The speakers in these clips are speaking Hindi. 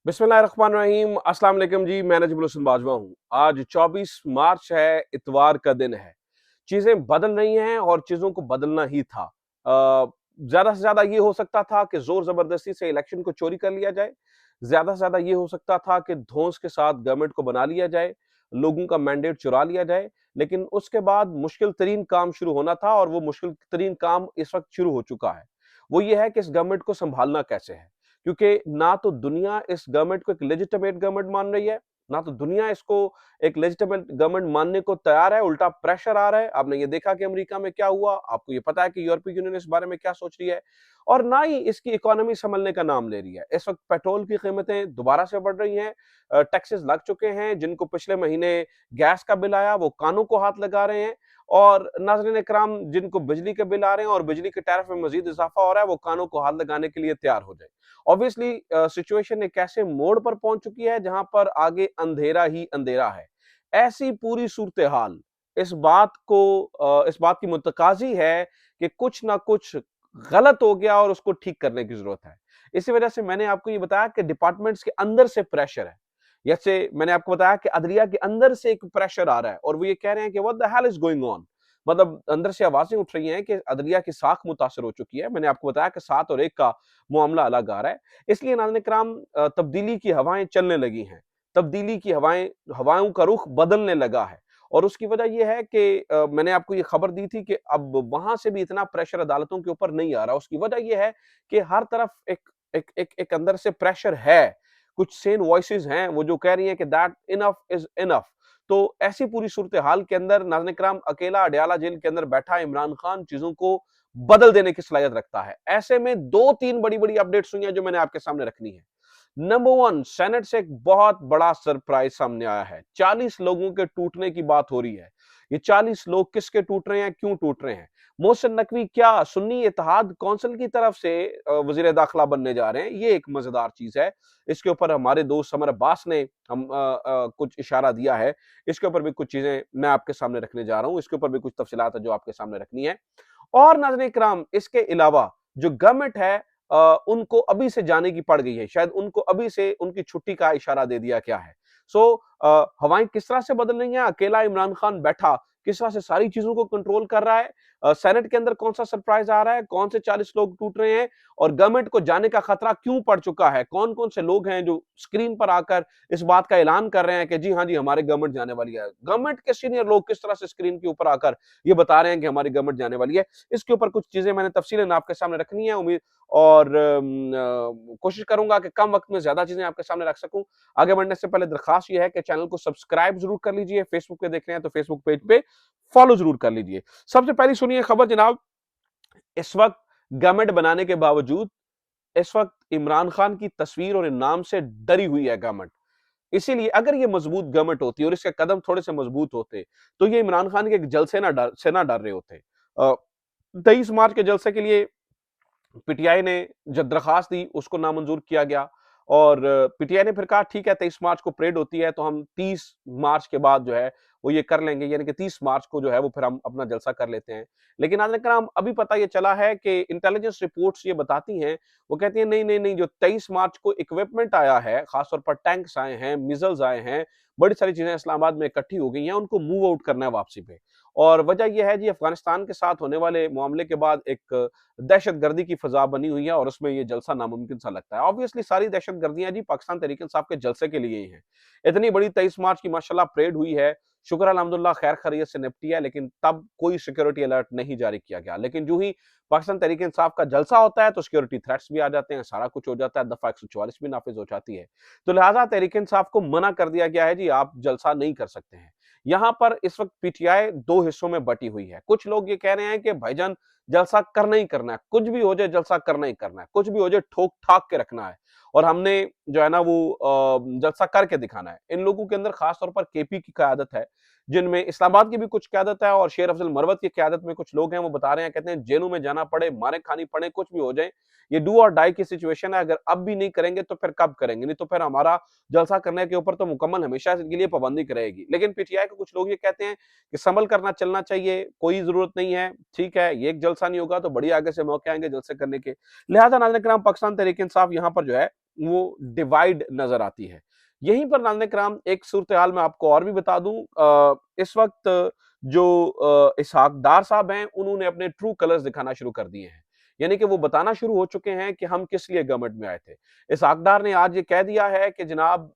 बिस्मिल्लाहिर्रहमानिर्रहीम। अस्सलाम वालेकुम जी। मैं नजमुल हसन बाजवा हूँ। आज 24 मार्च है, इतवार का दिन है। चीजें बदल रही हैं और चीजों को बदलना ही था। ज्यादा से ज्यादा ये हो सकता था कि जोर जबरदस्ती से इलेक्शन को चोरी कर लिया जाए। ज्यादा से ज्यादा ये हो सकता था कि धौंस के साथ गवर्नमेंट को बना लिया जाए, लोगों का मैंडेट चुरा लिया जाए। लेकिन उसके बाद मुश्किल तरीन काम शुरू होना था और वो मुश्किल तरीन काम इस वक्त शुरू हो चुका है। वो ये है कि इस गवर्नमेंट को संभालना कैसे है, क्योंकि ना तो दुनिया इस गवर्नमेंट को एक लेजिटिमेट गवर्नमेंट मान रही है, ना तो दुनिया इसको एक लेजिटिमेट गवर्नमेंट मानने को तैयार है। उल्टा प्रेशर आ रहा है। आपने ये देखा कि अमेरिका में क्या हुआ, आपको ये पता है कि यूरोपीय यूनियन इस बारे में क्या सोच रही है, और ना ही इसकी इकोनॉमी संभलने का नाम ले रही है। इस वक्त पेट्रोल की कीमतें दोबारा से बढ़ रही हैं। टैक्सेस लग चुके हैं। जिनको पिछले महीने गैस का बिल आया वो कानों को हाथ लगा रहे हैं, और नाज़रीन इकराम जिनको बिजली के बिल आ रहे हैं और बिजली के टैरिफ में मजीद इजाफा हो रहा है, वो कानों को हाथ लगाने के लिए तैयार हो जाए। ऑब्वियसली सिचुएशन एक ऐसे मोड़ पर पहुंच चुकी है जहां पर आगे अंधेरा ही अंधेरा है। ऐसी पूरी सूरत हाल इस बात की मुतकाजी है कि कुछ ना कुछ गलत हो गया और उसको ठीक करने की जरूरत है। इसी वजह से मैंने आपको ये बताया कि डिपार्टमेंट्स के अंदर से प्रेशर है। जैसे मैंने आपको बताया कि अदलिया के अंदर से एक प्रेशर आ रहा है और वो ये कह रहे हैं कि what the hell is going on. मतलब अंदर से आवाजें उठ रही हैं कि अदलिया की साख मुतासर हो चुकी है। मैंने आपको बताया कि 7 और 1 का मामला अलग आ रहा है। इसलिए नाज़रीन किराम, तब्दीली की हवाएं चलने लगी हैं। तब्दीली की हवाओं का रुख बदलने लगा है। और उसकी वजह यह है कि मैंने आपको ये खबर दी थी कि अब वहां से भी इतना प्रेशर अदालतों के ऊपर नहीं आ रहा। उसकी वजह यह है कि हर तरफ एक अंदर से प्रेशर है। कुछ सेन वॉइसेस हैं वो जो कह रही हैं कि दैट इनफ इज इनफ। तो ऐसी पूरी सूरत हाल के अंदर नाज़रीन किराम, अकेला अडयाला जेल के अंदर बैठा इमरान खान चीजों को बदल देने की सलाहियत रखता है। ऐसे में 2-3 बड़ी-बड़ी अपडेट्स हुई हैं जो मैंने आपके सामने रखनी है। नंबर 1, सेनेट से एक बहुत बड़ा सरप्राइज सामने आया है। 40 लोगों के टूटने की बात हो रही है। ये 40 लोग किसके टूट रहे हैं, क्यों टूट रहे हैं? मोहसिन नकवी क्या सुन्नी इत्तेहाद काउंसिल की तरफ से वजीर दाखिला बनने जा रहे हैं? ये एक मजेदार चीज है। इसके ऊपर हमारे दोस्त समर अब्बास ने कुछ इशारा दिया है। इसके ऊपर भी कुछ चीजें मैं आपके सामने रखने जा रहा हूं। इसके ऊपर भी कुछ तफसीलात है जो आपके सामने रखनी है। और नाज़रीन इकराम, इसके अलावा जो गवर्नमेंट है, उनको अभी से जाने की पड़ गई है। शायद उनको अभी से उनकी छुट्टी का इशारा दे दिया गया है। हवाएं किस तरह से बदल रही हैं? अकेला इमरान खान बैठा किस तरह से सारी चीजों को कंट्रोल कर रहा है? सेनेट के अंदर कौन सा सरप्राइज आ रहा है? कौन से 40 लोग टूट रहे हैं? और गवर्नमेंट को जाने का खतरा क्यों पड़ चुका है? कौन कौन से लोग हैं जो स्क्रीन पर आकर इस बात का ऐलान कर रहे हैं कि जी हाँ जी, हमारे गवर्नमेंट जाने वाली है? गवर्नमेंट के सीनियर लोग किस तरह से स्क्रीन के ऊपर आकर ये बता रहे हैं कि हमारी गवर्नमेंट जाने वाली है? इसके ऊपर कुछ चीजें मैंने तफसीलन आपके सामने रखनी है। उम्मीद और कोशिश करूंगा कि कम वक्त में ज्यादा चीजें आपके सामने रख सकूं। आगे बढ़ने से पहले दरखास्त यह है कि चैनल को सब्सक्राइब जरूर कर लीजिए। फेसबुक पे देख रहे हैं तो फेसबुक पेज पे फॉलो जरूर कर लीजिए। सबसे पहली सुनिए खबर जनाब। इस वक्त गवर्नमेंट बनाने के बावजूद इस वक्त इमरान खान की तस्वीर और इनाम से डरी हुई है गवर्नमेंट। इसीलिए अगर ये मजबूत गवर्नमेंट होती और इसके कदम थोड़े से मजबूत होते तो ये इमरान खान के एक जलसे ना डर रहे होते। 23 मार्च के जलसे के लिए पीटीआई ने जब दरखास्त दी उसको नामंजूर किया गया, और पीटीआई ने फिर कहा ठीक है, 23 मार्च को परेड होती है तो हम 30 मार्च के बाद जो है वो ये कर लेंगे, यानी कि 30 मार्च को जो है वो फिर हम अपना जलसा कर लेते हैं। लेकिन आज कराम अभी पता ये चला है कि इंटेलिजेंस रिपोर्ट्स ये बताती हैं, वो कहती है नहीं नहीं नहीं, जो 23 मार्च को इक्विपमेंट आया है, खासतौर पर टैंक्स आए हैं, मिजल्स आए हैं, बड़ी सारी चीजें इस्लामाबाद में इकट्ठी हो गई हैं, उनको मूव आउट करना है वापसी पे। और वजह यह है जी, अफगानिस्तान के साथ होने वाले मामले के बाद एक दहशतगर्दी की फजा बनी हुई है और उसमें ये जलसा नामुमकिन सा लगता है। ऑब्वियसली सारी दहशतगर्दियां जी पाकिस्तान तहरीक इंसाफ के जलसे के लिए ही हैं। इतनी बड़ी 23 मार्च की माशाल्लाह परेड हुई है, शुक्र अल्हम्दुलिल्लाह खैर खैरियत से निपटी है, लेकिन तब कोई सिक्योरिटी अलर्ट नहीं जारी किया गया। लेकिन जो ही पाकिस्तान तहरीक इंसाफ का जलसा होता है तो सिक्योरिटी थ्रेट्स भी आ जाते हैं, सारा कुछ हो जाता है, दफा 144 भी नाफिज हो जाती है। तो लिहाजा तहरीक इंसाफ को मना कर दिया गया है जी, आप जलसा नहीं कर सकते हैं। यहां पर इस वक्त पीटीआई दो हिस्सों में बटी हुई है। कुछ लोग ये कह रहे हैं कि भाईजान जलसा करना ही करना है, कुछ भी हो जाए जलसा करना ही करना है, कुछ भी हो जाए ठोक ठाक के रखना है, और हमने जो है ना वो जलसा करके दिखाना है। इन लोगों के अंदर खास तौर पर केपी की क़यादत है, जिनमें इस्लामाबाद की भी कुछ क़यादत है और शेर अफजल मरवत की क़यादत में कुछ लोग हैं, वो बता रहे हैं, कहते हैं जेलों में जाना पड़े, मारें खानी पड़े, कुछ भी हो जाए, ये डू और डाई की सिचुएशन है, अगर अब भी नहीं करेंगे तो फिर कब करेंगे? नहीं तो फिर हमारा जलसा करने के ऊपर तो मुकम्मल हमेशा के लिए पाबंदी रहेगी। लेकिन पीटीआई के कुछ लोग ये कहते हैं कि संभल करना चलना चाहिए, कोई ज़रूरत नहीं है, ठीक है, ये एक जलसा नहीं होगा तो बड़ी आगे से मौके आएँगे जलसे करने के। लिहाज़ा नाज़रीन-ए-किराम पाकिस्तान तहरीक-ए-इंसाफ यहाँ पर जो है वो डिवाइड नज़र आती है। यहीं पर नाज़रीन-ए-किराम एक सूरत-ए-हाल मैं आपको और भी बता दूँ इस वक़्त जो इसहाक डार साहब हैं, उन्होंने अपने ट्रू कलर्स दिखाना शुरू कर दिए हैं। यानी कि वो बताना शुरू हो चुके हैं कि हम किस लिए गवर्नमेंट में आए थे। इसहाक डार ने आज ये कह दिया है कि जनाब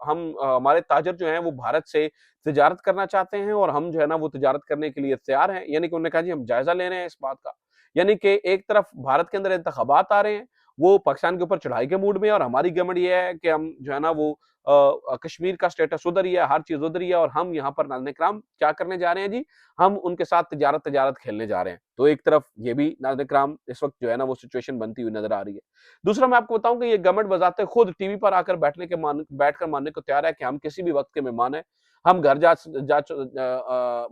हम हमारे ताजर जो हैं वो भारत से तिजारत करना चाहते हैं और हम जो है ना वो तिजारत करने के लिए तैयार हैं। यानी कि उन्होंने कहा जी हम जायज़ा ले रहे हैं इस बात का। यानी कि एक तरफ भारत के अंदर इंतखाबात आ रहे हैं, वो पाकिस्तान के ऊपर चढ़ाई के मूड में है और हमारी गवर्नमेंट ये है कि हम जो है ना वो कश्मीर का स्टेटस उधर ही है, हर चीज़ उधर ही है और हम यहाँ पर नाज़रीन-ए-किराम क्या करने जा रहे हैं जी? हम उनके साथ तिजारत खेलने जा रहे हैं। तो एक तरफ ये भी नाज़रीन-ए-किराम इस वक़्त जो है ना वो सिचुएशन बनती हुई नज़र आ रही है। दूसरा मैं आपको बताऊँ कि ये गवर्नमेंट बज़ाते खुद टीवी पर आकर बैठकर मानने को तैयार है कि हम किसी भी वक़्त के मेहमान हैं। हम घर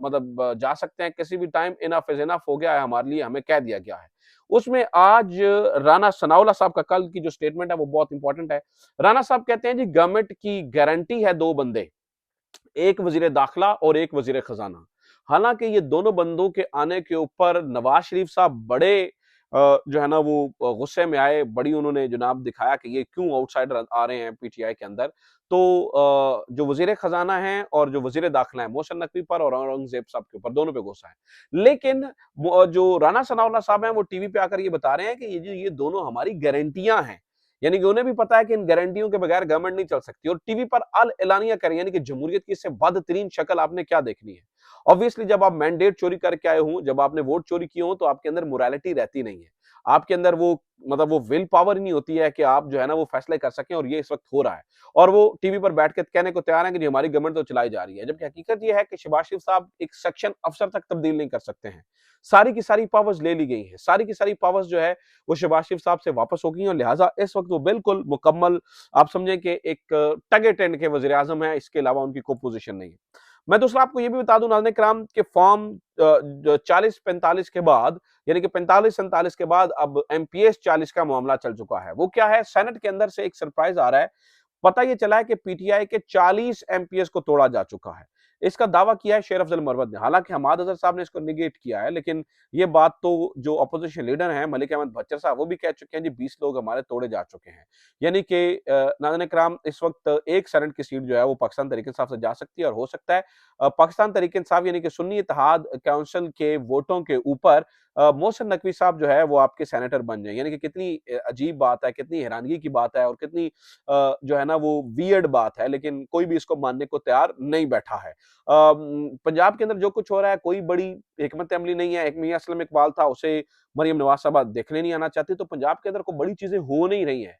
मतलब जा सकते हैं किसी भी टाइम, इनफ इज़ इनफ हो गया है हमारे लिए, हमें कह दिया गया है। उसमें आज राना सनाउल्लाह साहब का कल की जो स्टेटमेंट है वो बहुत इंपॉर्टेंट है। राना साहब कहते हैं जी गवर्नमेंट की गारंटी है 2 बंदे, एक वज़ीर दाखिला और एक वज़ीर खजाना। हालाँकि ये दोनों बंदों के आने के ऊपर नवाज़ शरीफ साहब बड़े जो है ना वो गुस्से में आए, बड़ी उन्होंने जनाब दिखाया कि ये क्यों आउटसाइडर आ रहे हैं पीटीआई के अंदर। तो जो वज़ीर खजाना हैं और जो वज़ीर दाखिला हैं, मोहसिन नकवी पर और औरंगज़ेब साहब के ऊपर, दोनों पे गुस्सा है। लेकिन जो राना सनाउल्लाह साहब हैं, वो टीवी पे आकर ये बता रहे हैं कि ये दोनों हमारी गारंटियाँ हैं। यानी कि उन्हें भी पता है कि इन गारंटियों के बगैर गवर्नमेंट नहीं चल सकती और टीवी पर अल एलानिया करें यानी कि जमहूरियत की इससे बदतरीन शक्ल आपने क्या देखनी है। ऑब्वियसली जब आप मैंडेट चोरी करके आए हों, जब आपने वोट चोरी किए हों, तो आपके अंदर मोरालिटी रहती नहीं है। आपके अंदर वो मतलब वो विल पावर ही नहीं होती है कि आप जो है ना वो फैसले कर सकें और ये इस वक़्त हो रहा है। और वो टीवी पर बैठ के कहने को तैयार हैं कि जी हमारी गवर्नमेंट तो चलाई जा रही है। जबकि हकीकत ये है कि शहबाज शरीफ साहब एक सेक्शन अफसर तक तब्दील नहीं कर सकते हैं। सारी की सारी पावर्स ले ली गई हैं। सारी की सारी पावर्स जो है वो शहबाज शरीफ साहब से वापस हो गई हैं और लिहाज़ा इस वक़्त वो बिल्कुल मुकम्मल आप समझें कि एक टगे टेंड के वज़ीर-ए-आज़म हैं, इसके अलावा उनकी कोई पोज़ीशन नहीं है। मैं दूसरा आपको ये भी बता दूँ नाज़रीन-ए-किराम कि फॉर्म 40-45 के बाद यानी कि 45-47 के बाद अब एमपीएस 40 का मामला चल चुका है। वो क्या है? सेनेट के अंदर से एक सरप्राइज़ आ रहा है। पता ये चला है कि पीटीआई के 40 एमपीएस को तोड़ा जा चुका है। इसका दावा किया है शेर अफजल मरवत ने। हालाँकि हमाद अज़हर साहब ने इसको नेगेट किया है, लेकिन ये बात तो जो अपोज़िशन लीडर हैं मलिक अहमद भच्चर साहब वो भी कह चुके हैं जी 20 लोग हमारे तोड़े जा चुके हैं। यानी कि नाज़रीन-ए-किराम इस वक़्त एक सेनेट की सीट जो है वो पाकिस्तान तहरीक-ए-इंसाफ से जा सकती है और हो सकता है पाकिस्तान तहरीक-ए-इंसाफ यानी कि सुन्नी इत्तेहाद काउंसिल के वोटों के ऊपर मोहसिन नकवी साहब जो है वो आपके सेनेटर बन जाएँ। यानी कि कितनी अजीब बात है, कितनी हैरानगी की बात है और कितनी जो है ना वो वियर्ड बात है, लेकिन कोई भी इसको मानने को तैयार नहीं बैठा है। पंजाब के अंदर जो कुछ हो रहा है कोई बड़ी हिकमत अमली नहीं है। एक मियां असलम इकबाल था, उसे मरियम नवाज साहब देखने नहीं आना चाहती, तो पंजाब के अंदर कोई बड़ी चीजें हो नहीं रही हैं।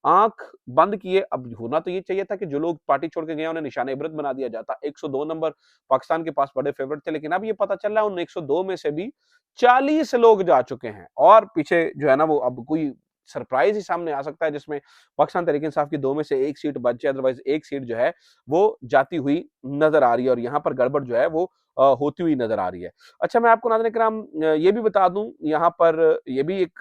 आंख बंद किए, अब होना तो ये चाहिए था कि जो लोग पार्टी छोड़ के गए उन्हें निशाने इबरत बना दिया जाता। 102 नंबर पाकिस्तान के पास बड़े फेवरेट थे, लेकिन अब ये पता चल रहा है उन 102 में से भी 40 लोग जा चुके हैं और पीछे जो है ना वो अब कोई सरप्राइज ही सामने आ सकता है जिसमें पाकिस्तान तहरीक इंसाफ की 2 में से 1 सीट बच जाए, अदरवाइज़ 1 सीट जो है वो जाती हुई नज़र आ रही है और यहाँ पर गड़बड़ जो है वो होती हुई नज़र आ रही है। अच्छा मैं आपको नाज़रीन-ए-किराम ये भी बता दूँ यहाँ पर ये भी एक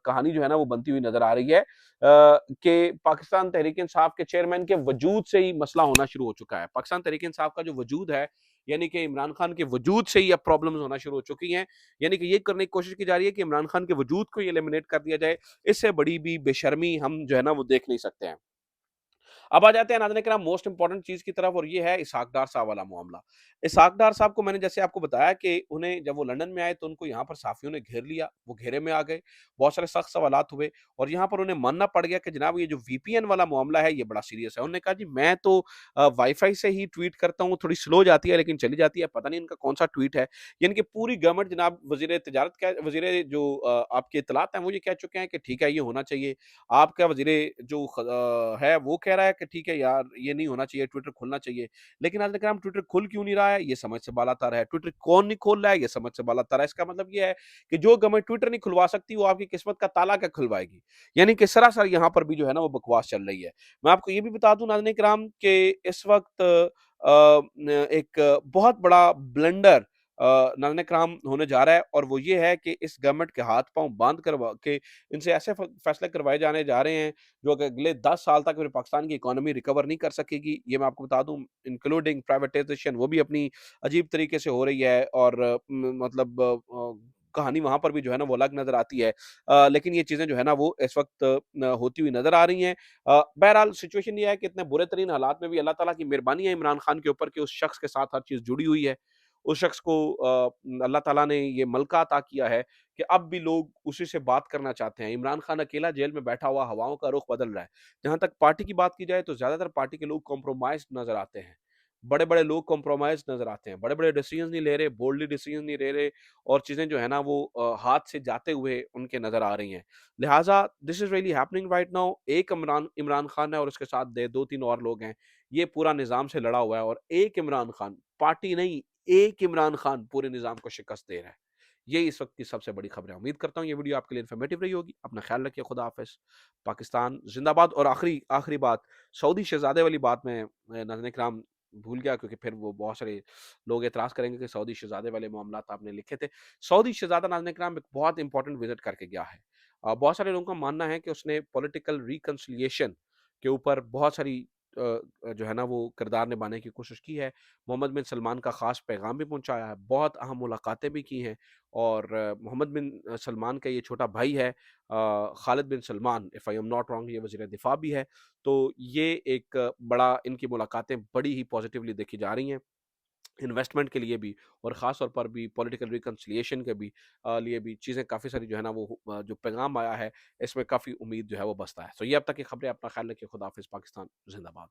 कहानी जो है ना वो बनती हुई नज़र आ रही है कि पाकिस्तान तहरीक इंसाफ के चेयरमैन के वजूद से ही मसला होना शुरू हो चुका है। पाकिस्तान तहरीक इंसाफ का जो वजूद है, यानी कि इमरान खान के वजूद से ही अब प्रॉब्लम्स होना शुरू हो चुकी हैं। यानी कि ये करने की कोशिश की जा रही है कि इमरान खान के वजूद को ही एलिमिनेट कर दिया जाए। इससे बड़ी भी बेशर्मी हम जो है ना वो देख नहीं सकते हैं। अब आ जाते हैं नाज़रीन-ए-किराम मोस्ट इंपोर्टेंट चीज़ की तरफ और ये है इसहाक डार साहब वाला मामला। इसहाक डार साहब को मैंने जैसे आपको बताया कि उन्हें जब वो लंदन में आए तो उनको यहाँ पर साफ़ियों ने घेर लिया, वो घेरे में आ गए, बहुत सारे सख्त सवालात हुए और यहाँ पर उन्हें मानना पड़ गया कि जनाब ये जो वीपीएन वाला मामला है ये बड़ा सीरियस है। उन्होंने कहा जी मैं तो वाई-फाई से ही ट्वीट करता हूँ, थोड़ी स्लो जाती है लेकिन चली जाती है, पता नहीं इनका कौन-सा ट्वीट है। यानी कि पूरी गवर्नमेंट जनाब वज़ीर जो आपके इत्तलात हैं वो ये कह चुके हैं कि ठीक है ये होना चाहिए। आपका वज़ीर जो है वो कह रहा है कि ठीक है यार ये नहीं होना चाहिए, ट्विटर खुलना चाहिए। लेकिन आज हम ट्विटर खुल क्यों नहीं रहा है, ये समझ से बालातर है। ट्विटर कौन नहीं खोल रहा है, ये समझ से बालातर है। इसका मतलब ये है कि जो गवर्नमेंट ट्विटर नहीं खुलवा सकती, वो आपकी किस्मत का ताला क्या खुलवाएगी? यानी कि सरासर यहाँ पर भी जो है ना वो बकवास चल रही है। मैं आपको ये भी बता दूँ नाज़रीन-ए-किराम कि इस वक़्त एक बहुत बड़ा ब्लंडर नाज़िम इकराम होने जा रहा है और वो ये है कि इस गवर्नमेंट के हाथ-पाँव बाँध करवा के इनसे ऐसे फैसले करवाए जाने जा रहे हैं, जो कि अगले 10 साल तक फिर पाकिस्तान की इकोनॉमी रिकवर नहीं कर सकेगी। ये मैं आपको बता दूँ, इंक्लूडिंग प्राइवेटाइज़ेशन, वो भी अपनी अजीब तरीके से हो रही है और मतलब कहानी वहाँ पर भी जो है ना वो अलग नज़र आती है। लेकिन ये चीज़ें जो है ना वो इस वक़्त होती हुई नज़र आ रही हैं। बहरहाल सिचुएशन ये है कि इतने बुरे तरीन हालात में भी अल्लाह ताला की मेहरबानी है इमरान खान के ऊपर कि उस शख्स के साथ हर चीज़ जुड़ी हुई है। उस शख्स को अल्लाह ताला ने ये मलका अता किया है कि अब भी लोग उसी से बात करना चाहते हैं। इमरान खान अकेला जेल में बैठा हुआ हवाओं का रुख बदल रहा है। जहाँ तक पार्टी की बात की जाए तो ज़्यादातर पार्टी के लोग कॉम्प्रोमाइज़्ड नज़र आते हैं। बड़े-बड़े लोग कॉम्प्रोमाइज़्ड नज़र आते हैं। बड़े-बड़े डिसीज़न नहीं ले रहे, बोल्डली डिसीज़न नहीं ले रहे और चीज़ें जो है ना वो हाथ से जाते हुए उनके नज़र आ रही हैं। लिहाज़ा this is really happening right now. एक इमरान इमरान खान है और उसके साथ दे 2-3 और लोग हैं। ये पूरा निज़ाम से लड़ा हुआ है और एक इमरान खान, पार्टी नहीं, एक इमरान खान पूरे निज़ाम को शिकस्त दे रहा है। ये इस वक़्त की सबसे बड़ी खबर है। उम्मीद करता हूँ ये वीडियो आपके लिए इन्फॉर्मेटिव रही होगी। अपना ख़्याल रखिए, खुदा हाफ़िज़। पाकिस्तान ज़िंदाबाद। और आखिरी आखिरी बात, सऊदी शहज़ादे वाली बात मैं नाज़रीन इकराम भूल गया क्योंकि फिर वो बहुत सारे लोग एतराज़ करेंगे कि सऊदी शहज़ादे वाले मामलात आपने लिखे थे। सऊदी शहज़ादा नाज़रीन इकराम एक बहुत इंपॉर्टेंट विज़िट करके गया है। बहुत सारे लोगों का मानना है कि उसने पॉलिटिकल रिकन्सिलिएशन के ऊपर बहुत सारी जो है ना वो किरदार निभाने की कोशिश की है। मोहम्मद बिन सलमान का ख़ास पैगाम भी पहुँचाया है, बहुत अहम मुलाकातें भी की हैं और मोहम्मद बिन सलमान का ये छोटा भाई है Khalid bin Salman, if I am not wrong, ये वज़ीर दिफ़ा भी है। तो ये एक बड़ा इनकी मुलाकातें बड़ी ही पॉज़िटिवली देखी जा रही हैं। इन्वेस्टमेंट के लिए भी और ख़ास तौर पर भी पॉलिटिकल रिकन्सिलिएशन के भी लिए भी चीज़ें काफ़ी सारी जो है ना वो जो पैगाम आया है, इसमें काफ़ी उम्मीद जो है वो बसता है। तो ये अब तक की खबरें, अपना ख़्याल रखिए, खुदा हाफ़िज़, पाकिस्तान ज़िंदाबाद।